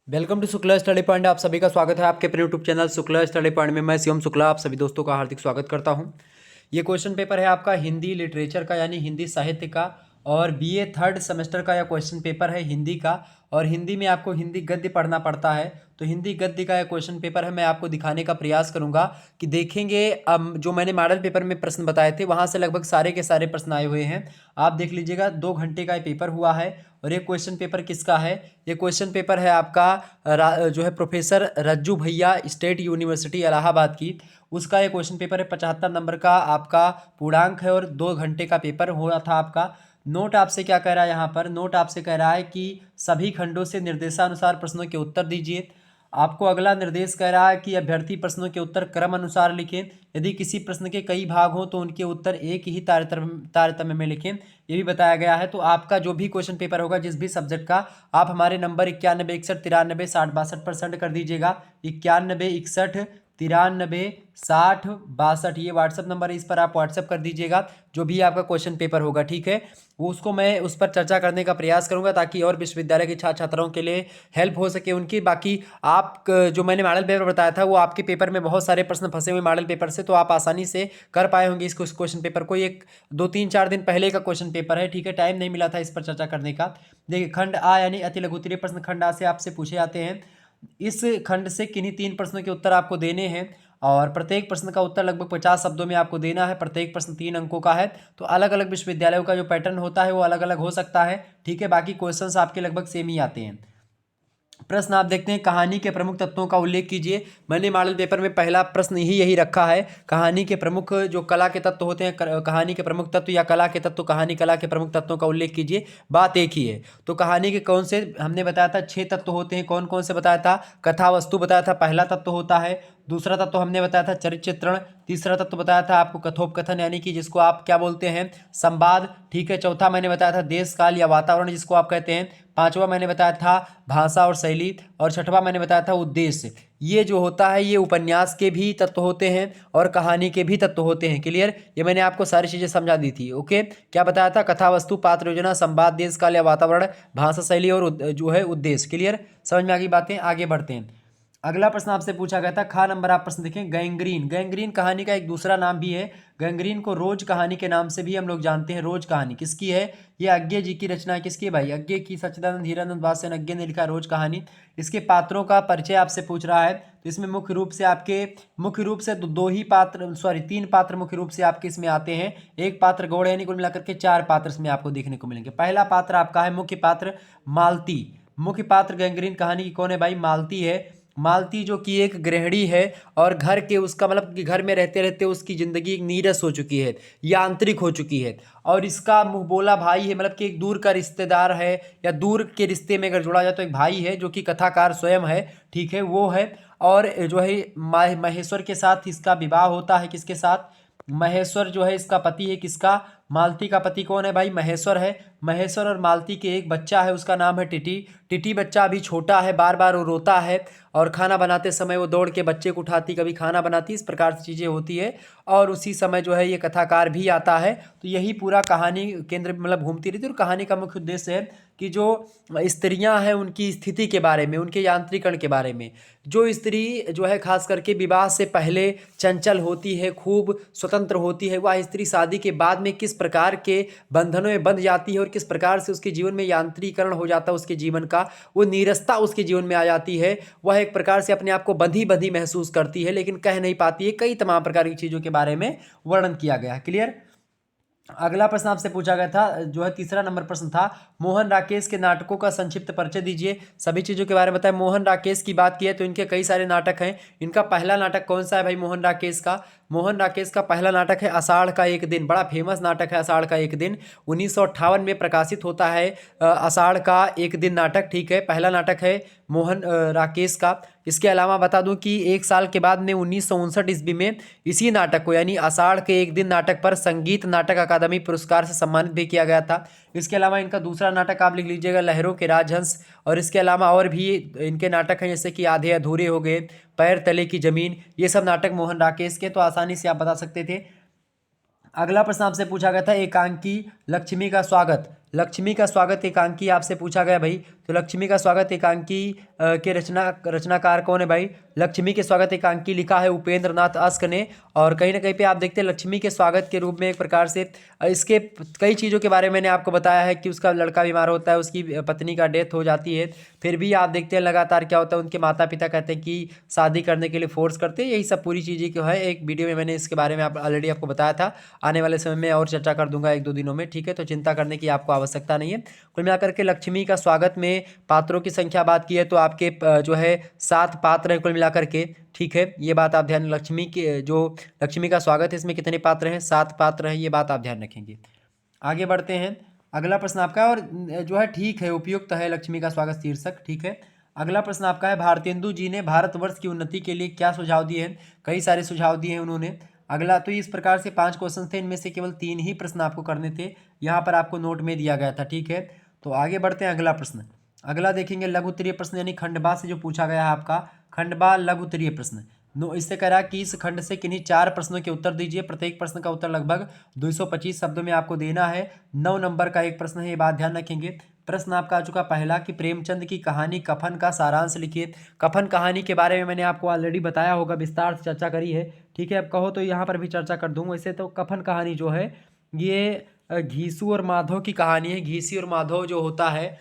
Welcome to Shukla study point. आप सभी का स्वागत है आपके अपने YouTube channel Shukla study point में। मैं शिवम शुक्ला आप सभी दोस्तों का हार्दिक स्वागत करता हूं। ये क्वेश्चन पेपर है आपका हिंदी लिटरेचर का यानी हिंदी साहित्य का और बीए थर्ड सेमेस्टर का यह क्वेश्चन पेपर है हिंदी का। और हिंदी में आपको हिंदी गद्य पढ़ना पड़ता है, तो हिंदी गद्य का यह क्वेश्चन पेपर है। मैं आपको दिखाने का प्रयास करूंगा कि देखेंगे जो मैंने मॉडल पेपर में प्रश्न बताए थे वहां से लगभग सारे के सारे प्रश्न आए हुए हैं। आप देख लीजिएगा, 2 घंटे का ये पेपर हुआ है। और ये क्वेश्चन पेपर किसका है? ये क्वेश्चन पेपर है आपका जो है प्रोफेसर रज्जू भैया स्टेट यूनिवर्सिटी इलाहाबाद की, उसका ये क्वेश्चन पेपर है। 75 नंबर का आपका पूर्णांक है और 2 घंटे का पेपर हुआ था आपका। नोट आपसे क्या कह रहा है यहाँ पर? नोट आपसे कह रहा है कि सभी खंडों से निर्देशानुसार प्रश्नों के उत्तर दीजिए। आपको अगला निर्देश कह रहा है कि अभ्यर्थी प्रश्नों के उत्तर क्रम अनुसार लिखें। यदि किसी प्रश्न के कई भाग हों तो उनके उत्तर एक ही तारतम्य में लिखें, ये भी बताया गया है। तो आपका जो भी क्वेश्चन पेपर होगा जिस भी सब्जेक्ट का, आप हमारे नंबर 91 61 93 60 62 कर दीजिएगा। 91 61 93 60 62 ये व्हाट्सअप नंबर है, इस पर आप व्हाट्सअप कर दीजिएगा जो भी आपका क्वेश्चन पेपर होगा, ठीक है। वो उसको मैं उस पर चर्चा करने का प्रयास करूंगा ताकि और विश्वविद्यालय के छात्र छात्राओं के लिए हेल्प हो सके उनकी। बाकी आप जो मैंने मॉडल पेपर बताया था वो आपके पेपर में बहुत सारे प्रश्न फंसे हुए मॉडल पेपर से, तो आप आसानी से कर पाए होंगे इस क्वेश्चन पेपर को। एक 2 3 4 दिन पहले का क्वेश्चन पेपर है, ठीक है। टाइम नहीं मिला था इस पर चर्चा करने का। देखिए, खंड आ यानी अति लघुत्तरीय प्रश्न खंड आ से आपसे पूछे जाते हैं। इस खंड से किन्हीं 3 प्रश्नों के उत्तर आपको देने हैं और प्रत्येक प्रश्न का उत्तर लगभग 50 शब्दों में आपको देना है। प्रत्येक प्रश्न 3 अंकों का है। तो अलग अलग विश्वविद्यालयों का जो पैटर्न होता है वो अलग अलग हो सकता है, ठीक है। बाकी क्वेश्चंस आपके लगभग सेम ही आते हैं। प्रश्न आप देखते हैं, कहानी के प्रमुख तत्वों का उल्लेख कीजिए। मैंने मॉडल पेपर में पहला प्रश्न ही यही रखा है। कहानी के प्रमुख जो कला के तत्व होते हैं, कहानी के प्रमुख तत्व या कला के तत्व, कहानी कला के प्रमुख तत्वों का उल्लेख कीजिए। बात एक ही है। तो कहानी के कौन से हमने बताया था 6 तत्व होते हैं। कौन कौन से बताया था? कथा वस्तु बताया था, पहला तत्व होता है। दूसरा तत्व हमने बताया था चरित्र चित्रण। तीसरा तत्व बताया था आपको कथोपकथन यानी कि जिसको आप क्या बोलते हैं, संवाद, ठीक है। चौथा मैंने बताया था देश काल या वातावरण जिसको आप कहते हैं। पांचवा मैंने बताया था भाषा और शैली। और छठवां मैंने बताया था उद्देश्य। ये जो होता है ये उपन्यास के भी तत्व होते हैं और कहानी के भी तत्व होते हैं। क्लियर? ये मैंने आपको सारी चीजें समझा दी थी। ओके, क्या बताया था? कथा वस्तु, पात्र योजना, संवाद, देश काल या वातावरण, भाषा शैली और जो है उद्देश्य। क्लियर? समझ में आ गई बातें? आगे बढ़ते हैं। अगला प्रश्न आपसे पूछा गया था, खा नंबर आप प्रश्न देखें। गैंग्रीन, गैंग्रीन कहानी का एक दूसरा नाम भी है। गैंग्रीन को रोज कहानी के नाम से भी हम लोग जानते हैं। रोज कहानी किसकी है? ये अज्ञे जी की रचना है। किसकी है भाई? अज्ञे की। सच्चिदानंद हीरानंद वात्स्यन अज्ञे ने लिखा रोज कहानी। इसके पात्रों का परिचय आपसे पूछ रहा है, तो इसमें मुख्य रूप से दो ही पात्र, सॉरी 3 पात्र मुख्य रूप से आपके इसमें आते हैं। एक पात्र गौड़ यानी कुल मिलाकर के 4 पात्र इसमें आपको देखने को मिलेंगे। पहला पात्र आपका है मुख्य पात्र मालती। मुख्य पात्र गैंग्रीन कहानी की कौन है भाई? मालती है। मालती जो कि एक गृहिणी है और घर के उसका मतलब कि घर में रहते रहते उसकी ज़िंदगी एक नीरस हो चुकी है, यांत्रिक हो चुकी है। और इसका मुंह बोला भाई है, मतलब कि एक दूर का रिश्तेदार है या दूर के रिश्ते में अगर जोड़ा जाए तो एक भाई है जो कि कथाकार स्वयं है, ठीक है, वो है। और जो है महेश्वर के साथ इसका विवाह होता है। किसके साथ? महेश्वर जो है इसका पति है। किसका? मालती का पति कौन है भाई? महेश्वर है। महेश्वर और मालती के एक बच्चा है, उसका नाम है टिटी। टिटी बच्चा अभी छोटा है, बार बार वो रोता है और खाना बनाते समय वो दौड़ के बच्चे को उठाती, कभी खाना बनाती, इस प्रकार से चीज़ें होती है। और उसी समय जो है ये कथाकार भी आता है। तो यही पूरा कहानी केंद्र मतलब घूमती रहती है। और कहानी का मुख्य उद्देश्य है कि जो स्त्रियां हैं उनकी स्थिति के बारे में, उनके यांत्रिकरण के बारे में। जो स्त्री जो है खास करके विवाह से पहले चंचल होती है, खूब स्वतंत्र होती है, वह स्त्री शादी के बाद में किस प्रकार के बंधनों में बंध जाती है और किस प्रकार से उसके जीवन में यांत्रिकरण हो जाता है उसके जीवन का, वो नीरसता उसके जीवन में आ जाती है। वह एक प्रकार से अपने आप को बंधी बंधी महसूस करती है लेकिन कह नहीं पाती है। कई तमाम प्रकार की चीज़ों के बारे में वर्णन किया गया है। क्लियर? अगला प्रश्न आपसे पूछा गया था जो है तीसरा नंबर प्रश्न था, मोहन राकेश के नाटकों का संक्षिप्त परिचय दीजिए। सभी चीज़ों के बारे में बताएं। मोहन राकेश की बात की है तो इनके कई सारे नाटक हैं। इनका पहला नाटक कौन सा है भाई? मोहन राकेश का पहला नाटक है आषाढ़ का एक दिन। बड़ा फेमस नाटक है आषाढ़ का एक दिन। 1958 में प्रकाशित होता है आषाढ़ का एक दिन नाटक, ठीक है। पहला नाटक है मोहन राकेश का। इसके अलावा बता दूं कि 1 साल के बाद में 1959 ईस्वी में इसी नाटक को यानी आषाढ़ के एक दिन नाटक पर संगीत नाटक अकादमी पुरस्कार से सम्मानित भी किया गया था। इसके अलावा इनका दूसरा नाटक आप लिख लीजिएगा लहरों के राजहंस। और इसके अलावा और भी इनके नाटक हैं जैसे कि आधे अधूरे हो गए, पैर तले की जमीन, ये सब नाटक मोहन राकेश के, तो आसानी से आप बता सकते थे। अगला प्रश्न आपसे पूछा गया था, एकांकी लक्ष्मी का स्वागत। लक्ष्मी का स्वागत एकांकी आपसे पूछा गया भाई, तो लक्ष्मी का स्वागत एकांकी के रचनाकार कौन है भाई? लक्ष्मी के स्वागत एकांकी लिखा है उपेंद्र नाथ अस्क ने। और कहीं ना कहीं पे आप देखते हैं लक्ष्मी के स्वागत के रूप में एक प्रकार से इसके कई चीज़ों के बारे में मैंने आपको बताया है कि उसका लड़का बीमार होता है, उसकी पत्नी का डेथ हो जाती है, फिर भी आप देखते हैं लगातार क्या होता है, उनके माता पिता कहते हैं कि शादी करने के लिए फोर्स करते हैं। यही सब पूरी चीज़ें जो है एक वीडियो में मैंने इसके बारे में ऑलरेडी आपको बताया था। आने वाले समय में और चर्चा कर दूंगा 1-2 दिनों में, ठीक है? तो चिंता करने की आपको आवश्यकता नहीं है। कुल मिलाकर के लक्ष्मी का स्वागत में पात्रों की संख्या बात की है तो आपके जो है 7 पात्र हैं कुल मिलाकर के, ठीक है? ये बात आप ध्यान, लक्ष्मी के जो लक्ष्मी का स्वागत है इसमें कितने पात्र हैं? 7 पात्र हैं, ये बात आप ध्यान रखेंगे। आगे बढ़ते हैं, अगला प्रश्न आपका है, और जो है ठीक है, उपयुक्त है लक्ष्मी का स्वागत शीर्षक, ठीक है? अगला प्रश्न आपका है, भारतेंदु जी ने भारतवर्ष की उन्नति के लिए क्या सुझाव दिए हैं? कई सारे सुझाव दिए हैं उन्होंने। अगला तो इस प्रकार से 5 क्वेश्चन थे, इनमें से केवल 3 ही प्रश्न आपको करने थे, यहाँ पर आपको नोट में दिया गया था, ठीक है? तो आगे बढ़ते हैं, अगला प्रश्न। अगला देखेंगे लघु उत्तरीय प्रश्न, यानी खंडबा से जो पूछा गया है आपका, खंडबा लघु उत्तरीय प्रश्न। इससे कह रहा है कि इस खंड से किन्हीं 4 प्रश्नों के उत्तर दीजिए। प्रत्येक प्रश्न का उत्तर लगभग 225 शब्दों में आपको देना है। 9 नंबर का एक प्रश्न है, ये बात ध्यान रखेंगे। प्रश्न आपका आ चुका पहला कि प्रेमचंद की कहानी कफन का सारांश लिखिए। कफन कहानी के बारे में मैंने आपको ऑलरेडी बताया होगा, विस्तार से चर्चा करी है, ठीक है? अब कहो तो यहाँ पर भी चर्चा कर दूँ। वैसे तो कफन कहानी जो है ये घीसू और माधव की कहानी है। घीसी और माधव जो होता है,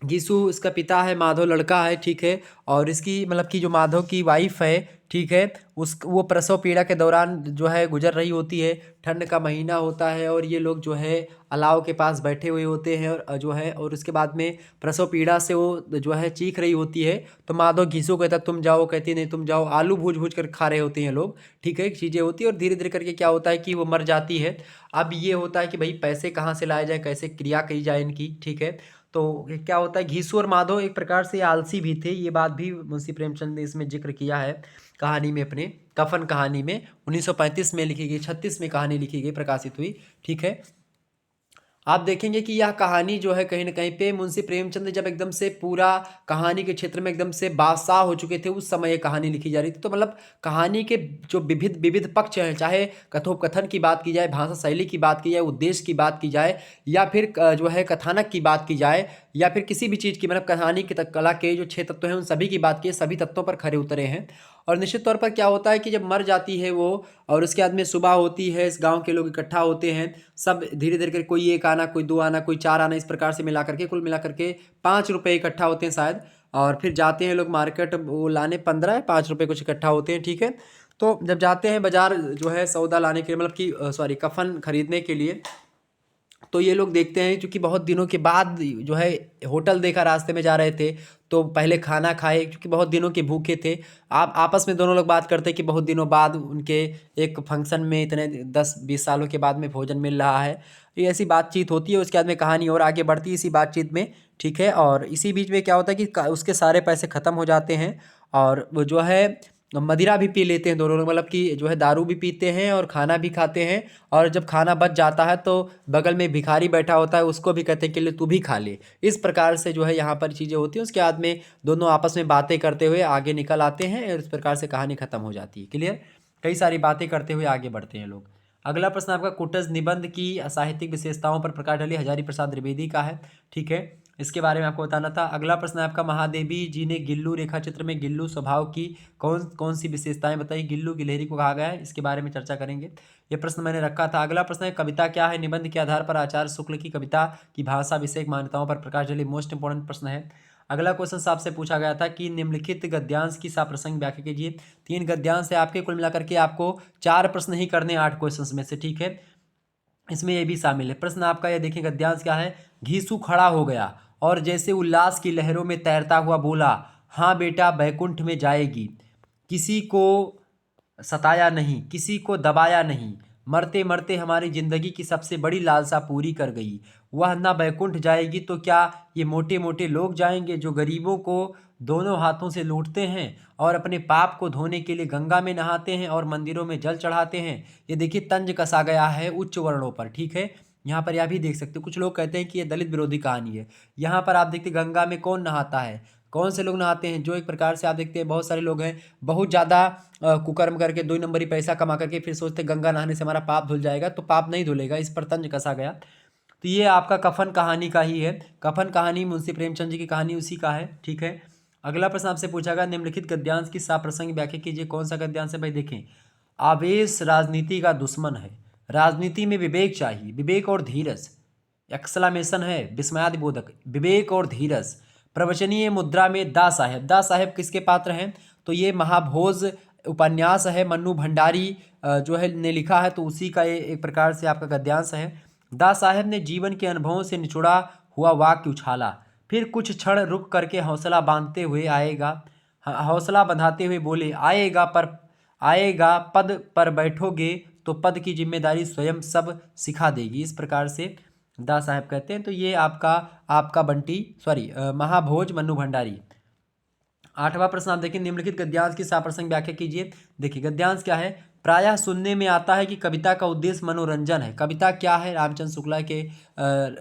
घीसू इसका पिता है, माधव लड़का है, ठीक है? और इसकी मतलब कि जो माधव की वाइफ है, ठीक है, वो प्रसव पीड़ा के दौरान जो है गुजर रही होती है। ठंड का महीना होता है और ये लोग जो है अलाव के पास बैठे हुए होते हैं, और जो है और उसके बाद में प्रसव पीड़ा से वो जो है चीख रही होती है। तो माधव घीसू कहता तुम जाओ, कहती नहीं तुम जाओ। आलू भूज भूज कर खा रहे होते हैं लोग, ठीक है? चीज़ें होती है और धीरे धीरे करके क्या होता है कि वो मर जाती है। अब ये होता है कि भाई पैसे कहाँ से लाए जाए, कैसे क्रिया की जाए इनकी, ठीक है? तो क्या होता है, घीसू और माधव एक प्रकार से आलसी भी थे, ये बात भी मुंशी प्रेमचंद ने इसमें जिक्र किया है कहानी में, अपने कफन कहानी में। 1935 में लिखी गई, 36 में कहानी लिखी गई, प्रकाशित हुई, ठीक है? आप देखेंगे कि यह कहानी जो है कहीं ना कहीं पे मुंशी प्रेमचंद जब एकदम से पूरा कहानी के क्षेत्र में एकदम से बादशाह हो चुके थे, उस समय ये कहानी लिखी जा रही थी। तो मतलब कहानी के जो विविध विविध पक्ष हैं, चाहे कथोपकथन की बात की जाए, भाषा शैली की बात की जाए, उद्देश्य की बात की जाए, या फिर जो है कथानक की बात की जाए, या फिर किसी भी चीज़ की, मतलब कहानी की कला के जो 6 तत्व हैं उन सभी की बात की, सभी तत्वों पर खरे उतरे हैं। और निश्चित तौर पर क्या होता है कि जब मर जाती है वो, और उसके बाद में सुबह होती है, इस गांव के लोग इकट्ठा होते हैं, सब धीरे धीरे करके कोई 1 आना, कोई 2 आना, कोई 4 आना, इस प्रकार से मिला करके कुल मिला करके 5 रुपये इकट्ठा होते हैं शायद। और फिर जाते हैं लोग मार्केट वो लाने, 15 या 5 रुपये कुछ इकट्ठा होते हैं, ठीक है? तो जब जाते हैं बाजार जो है सौदा लाने के लिए, मतलब कि सॉरी कफन खरीदने के लिए, तो ये लोग देखते हैं क्योंकि बहुत दिनों के बाद जो है होटल देखा, रास्ते में जा रहे थे तो पहले खाना खाए क्योंकि बहुत दिनों के भूखे थे। आप आपस में दोनों लोग बात करते हैं कि बहुत दिनों बाद उनके एक फंक्शन में इतने 10-20 सालों के बाद में भोजन मिल रहा है। ये ऐसी बातचीत होती है, उसके बाद में कहानी और आगे बढ़ती है इसी बातचीत में, ठीक है? और इसी बीच में क्या होता है कि उसके सारे पैसे ख़त्म हो जाते हैं, और वो जो है मदिरा भी पी लेते हैं दोनों लोग, मतलब कि जो है दारू भी पीते हैं और खाना भी खाते हैं। और जब खाना बच जाता है तो बगल में भिखारी बैठा होता है, उसको भी कहते हैं कि ले तू भी खा ले। इस प्रकार से जो है यहाँ पर चीज़ें होती हैं। उसके बाद में दोनों आपस में बातें करते हुए आगे निकल आते हैं और इस प्रकार से कहानी खत्म हो जाती है। क्लियर? कई सारी बातें करते हुए आगे बढ़ते हैं लोग। अगला प्रश्न आपका कुटज निबंध की साहित्यिक विशेषताओं पर प्रकाश डाली, हजारी प्रसाद द्विवेदी का है, ठीक है? इसके बारे में आपको बताना था। अगला प्रश्न आपका महादेवी जी ने गिल्लू रेखा चित्र में गिल्लू स्वभाव की कौन कौन सी विशेषताएं बताई? गिल्लू गिलहरी को कहा गया है, इसके बारे में चर्चा करेंगे। ये प्रश्न मैंने रखा था। अगला प्रश्न है कविता क्या है? निबंध के आधार पर आचार्य शुक्ल की कविता की भाषा विषयक मान्यताओं पर प्रकाश डाली, मोस्ट इंपॉर्टेंट प्रश्न है। अगला क्वेश्चन आपसे पूछा गया था कि निम्नलिखित गद्यांश की साप्रसंग व्याख्या कीजिए। 3 गद्यांश है आपके, कुल मिलाकर के आपको 4 प्रश्न ही करने 8 क्वेश्चन में से, ठीक है? इसमें ये भी शामिल है। प्रश्न आपका ये देखिए, गद्यांश क्या है? घीसू खड़ा हो गया और जैसे उल्लास की लहरों में तैरता हुआ बोला, हाँ बेटा बैकुंठ में जाएगी। किसी को सताया नहीं, किसी को दबाया नहीं, मरते मरते हमारी जिंदगी की सबसे बड़ी लालसा पूरी कर गई। वह ना बैकुंठ जाएगी तो क्या ये मोटे मोटे लोग जाएंगे जो गरीबों को दोनों हाथों से लूटते हैं और अपने पाप को धोने के लिए गंगा में नहाते हैं और मंदिरों में जल चढ़ाते हैं। ये देखिए तंज कसा गया है उच्च वर्णों पर, ठीक है? यहाँ पर यह भी देख सकते हो, कुछ लोग कहते हैं कि ये दलित विरोधी कहानी है। यहाँ पर आप देखते गंगा में कौन नहाता है, कौन से लोग नहाते हैं? जो एक प्रकार से आप देखते हैं बहुत सारे लोग हैं बहुत ज़्यादा कुकर्म करके 2 नंबरी पैसा कमा करके फिर सोचते गंगा नहाने से हमारा पाप धुल जाएगा, तो पाप नहीं धुलेगा, इस पर तंज कसा गया। तो ये आपका कफन कहानी का ही है। कफन कहानी मुंशी प्रेमचंद जी की कहानी उसी का है, ठीक है। अगला प्रश्न आपसे पूछा गया, निम्नलिखित गद्यांश की साप्रसंग व्याख्या कीजिए। कौन सा गद्यांश है भाई? देखें, आवेश राजनीति का दुश्मन है, राजनीति में विवेक चाहिए, विवेक और धीरज, एक्सक्लेमेशन है विस्मयादिबोधक, विवेक और धीरज। प्रवचनीय मुद्रा में दा साहेब, दा साहेब किसके पात्र हैं? तो ये महाभोज उपन्यास है, मन्नू भंडारी जो है ने लिखा है, तो उसी का ये एक प्रकार से आपका गद्यांश है। दा साहेब ने जीवन के अनुभवों से निचोड़ा हुआ वाक्य उछाला, फिर कुछ क्षण रुक करके हौसला बांधते हुए हौसला बंधाते हुए बोले, आएगा पद पर बैठोगे तो पद की जिम्मेदारी स्वयं सब सिखा देगी। इस प्रकार से दा साहेब कहते हैं। तो ये आपका महाभोज मन्नू भंडारी। आठवां प्रश्न आप देखिए, निम्नलिखित गद्यांश की साप्रसंग व्याख्या कीजिए। देखिए गद्यांश क्या है? प्रायः सुनने में आता है कि कविता का उद्देश्य मनोरंजन है। कविता क्या है? रामचंद्र शुक्ला के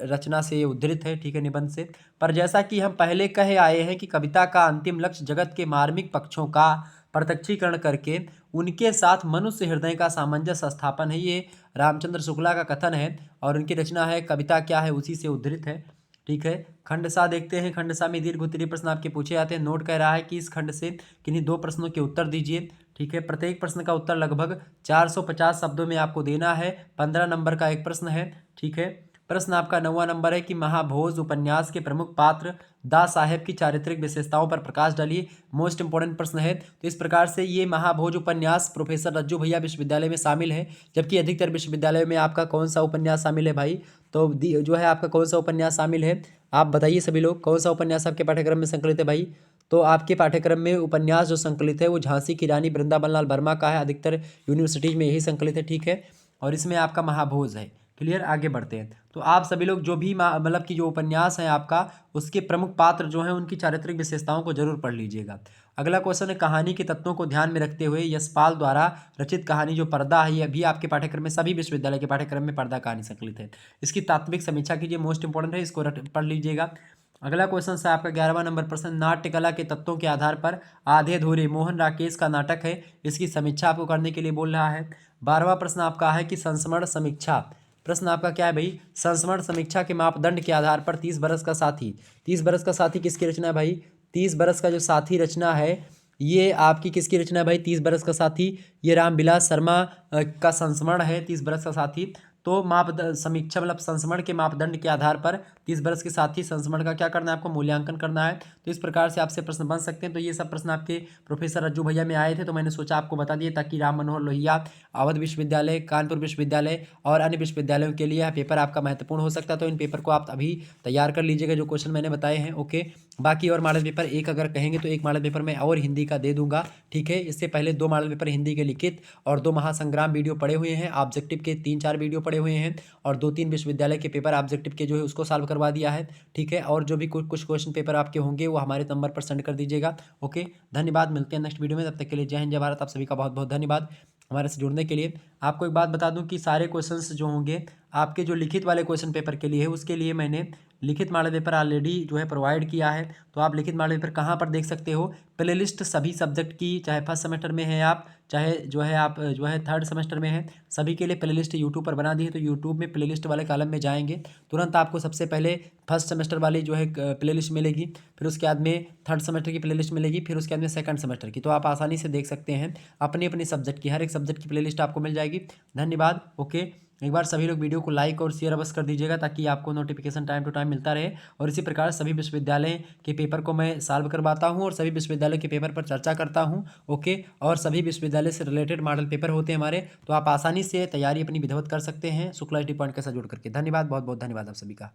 रचना से उद्धृत है, ठीक है, निबंध से। पर जैसा कि हम पहले कहे आए हैं कि कविता का अंतिम लक्ष्य जगत के मार्मिक पक्षों का प्रत्यक्षीकरण करके उनके साथ मनुष्य हृदय का सामंजस्य स्थापन है। ये रामचंद्र शुक्ला का कथन है और उनकी रचना है कविता क्या है, उसी से उद्धृत है, ठीक है। खंड सा देखते हैं। खंड सा में दीर्घ उत्तरीय प्रश्न आपके पूछे जाते हैं। नोट कह रहा है कि इस खंड से किन्हीं 2 प्रश्नों के उत्तर दीजिए, ठीक है। प्रत्येक प्रश्न का उत्तर लगभग 450 शब्दों में आपको देना है। 15 नंबर का एक प्रश्न है, ठीक है। प्रश्न आपका 9वां नंबर है कि महाभोज उपन्यास के प्रमुख पात्र दा साहेब की चारित्रिक विशेषताओं पर प्रकाश डालिए। मोस्ट इंपॉर्टेंट प्रश्न है। तो इस प्रकार से ये महाभोज उपन्यास प्रोफेसर रज्जू भैया विश्वविद्यालय में शामिल है, जबकि अधिकतर विश्वविद्यालय में आपका कौन सा उपन्यास शामिल है भाई? तो जो है आपका कौन सा उपन्यास शामिल है? आप बताइए सभी लोग, कौन सा उपन्यास आपके पाठ्यक्रम में संकलित है भाई? तो आपके पाठ्यक्रम में उपन्यास जो संकलित है वो झांसी की रानी वृंदावन लाल वर्मा का है। अधिकतर यूनिवर्सिटीज में यही संकलित है, ठीक है। और इसमें आपका महाभोज है। क्लियर? आगे बढ़ते हैं। तो आप सभी लोग जो भी मतलब कि जो उपन्यास है आपका, उसके प्रमुख पात्र जो हैं उनकी चारित्रिक विशेषताओं को जरूर पढ़ लीजिएगा। अगला क्वेश्चन है, कहानी के तत्वों को ध्यान में रखते हुए यशपाल द्वारा रचित कहानी जो पर्दा है, ये भी आपके पाठ्यक्रम में, सभी विश्वविद्यालय के पाठ्यक्रम में पर्दा कहानी संकलित है। इसकी तात्विक समीक्षा कीजिए, मोस्ट इंपॉर्टेंट है, इसको पढ़ लीजिएगा। अगला क्वेश्चन है आपका 11वां नंबर प्रश्न, नाट्य कला के तत्वों के आधार पर आधे अधूरे मोहन राकेश का नाटक है, इसकी समीक्षा आपको करने के लिए बोल रहा है। 12वां प्रश्न आपका है कि संस्मरण समीक्षा। प्रश्न आपका क्या है भाई? संस्मरण समीक्षा के मापदंड के आधार पर 30 बरस का साथी। 30 बरस का साथी किसकी रचना है भाई? 30 बरस का जो साथी रचना है ये आपकी किसकी रचना है भाई? 30 बरस का साथी ये रामविलास शर्मा का संस्मरण है, 30 बरस का साथी। तो मापदंड समीक्षा मतलब संस्मरण के मापदंड के आधार पर 30 बरस के साथी संस्मरण का क्या करना है आपको? मूल्यांकन करना है। तो इस प्रकार से आपसे प्रश्न बन सकते हैं। तो ये सब प्रश्न आपके प्रोफेसर रज्जू भैया में आए थे, तो मैंने सोचा आपको बता दिए ताकि राम मनोहर लोहिया, अवध विश्वविद्यालय, कानपुर विश्वविद्यालय और अन्य विश्वविद्यालयों के लिए यह पेपर आपका महत्वपूर्ण हो सकता है। तो इन पेपर को आप अभी तैयार कर लीजिएगा जो क्वेश्चन मैंने बताए हैं, ओके। बाकी और मॉडल पेपर एक अगर कहेंगे तो एक मॉडल पेपर मैं और हिंदी का दे दूंगा, ठीक है। इससे पहले 2 मॉडल पेपर हिंदी के लिखित और 2 महासंग्राम वीडियो पड़े हुए हैं, ऑब्जेक्टिव के 3-4 वीडियो पड़े हुए हैं और 2-3 विश्वविद्यालय के पेपर ऑब्जेक्टिव के जो है उसको सॉल्व करवा दिया है, ठीक है। और जो भी कुछ क्वेश्चन पेपर आपके होंगे वो हमारे नंबर पर सेंड कर दीजिएगा, ओके। धन्यवाद, मिलते हैं नेक्स्ट वीडियो में, तब तक के लिए जय हिंद जय भारत। आप सभी का बहुत बहुत धन्यवाद हमारे से जुड़ने के लिए। आपको एक बात बता दूं कि सारे क्वेश्चंस जो होंगे आपके जो लिखित वाले क्वेश्चन पेपर के लिए है, उसके लिए मैंने लिखित मॉडल पेपर ऑलरेडी जो है प्रोवाइड किया है। तो आप लिखित मॉडल पेपर कहाँ पर देख सकते हो? प्लेलिस्ट सभी सब्जेक्ट की, चाहे फर्स्ट सेमेस्टर में है आप, चाहे जो है आप जो है थर्ड सेमेस्टर में है, सभी के लिए प्लेलिस्ट यूट्यूब पर बना दी है। तो यूट्यूब में प्लेलिस्ट वाले कॉलम में जाएंगे, तुरंत आपको सबसे पहले फर्स्ट सेमेस्टर वाली जो है प्लेलिस्ट मिलेगी, फिर उसके बाद में थर्ड सेमेस्टर की प्लेलिस्ट मिलेगी, फिर उसके बाद में सेकंड सेमेस्टर की। तो आप आसानी से देख सकते हैं अपने अपने सब्जेक्ट की, हर एक सब्जेक्ट की प्लेलिस्ट आपको मिल जाएगी। धन्यवाद, ओके। एक बार सभी लोग वीडियो को लाइक और शेयर अवश्य कर दीजिएगा ताकि आपको नोटिफिकेशन टाइम टू टाइम मिलता रहे। और इसी प्रकार सभी विश्वविद्यालय के पेपर को मैं सॉल्व करवाता हूं और सभी विश्वविद्यालय के पेपर पर चर्चा करता हूं, ओके। और सभी विश्वविद्यालय से रिलेटेड मॉडल पेपर होते हैं हमारे, तो आप आसानी से तैयारी अपनी विधिवत कर सकते हैं शुक्ला टी पॉइंट के साथ जुड़ करके। धन्यवाद, बहुत बहुत धन्यवाद आप सभी का।